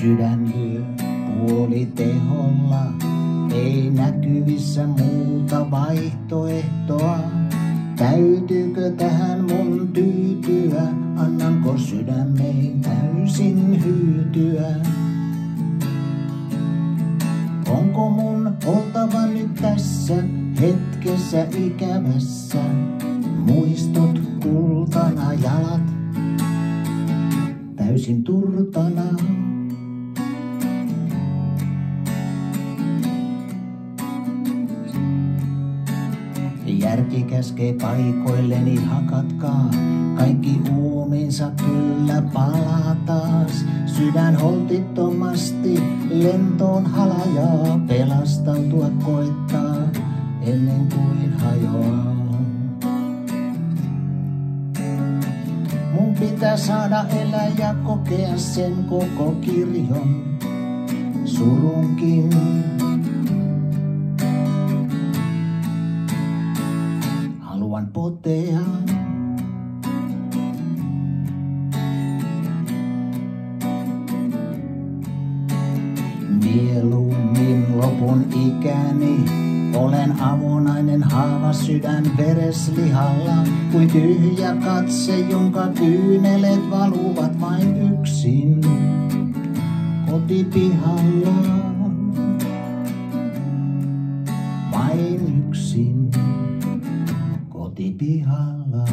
sydän lyö puoliteholla. Ei näkyvissä muuta vaihtoehtoa. Täytyykö tähän mun tyytyä? Annanko sydämeen täysin hyytyä? Onko mun oltava nyt tässä hetkessä ikävässä? Muistot kultana, jalat täysin turtana. Järki käskee paikoilleni hakatkaa, kaikki uumiinsa kyllä palaa taas. Sydän holtittomasti lentoon halajaa, pelastautua koittaa ennen kuin hajoaa. Mun pitää saada elää ja kokea sen koko kirjon surunkin. Haluan potea. Mieluummin lopun ikäni olen avonainen haava sydän vereslihalla, kuin tyhjä katse, jonka kyynelet valuvat vain yksin kotipihalla. Vain yksin kotipihalla.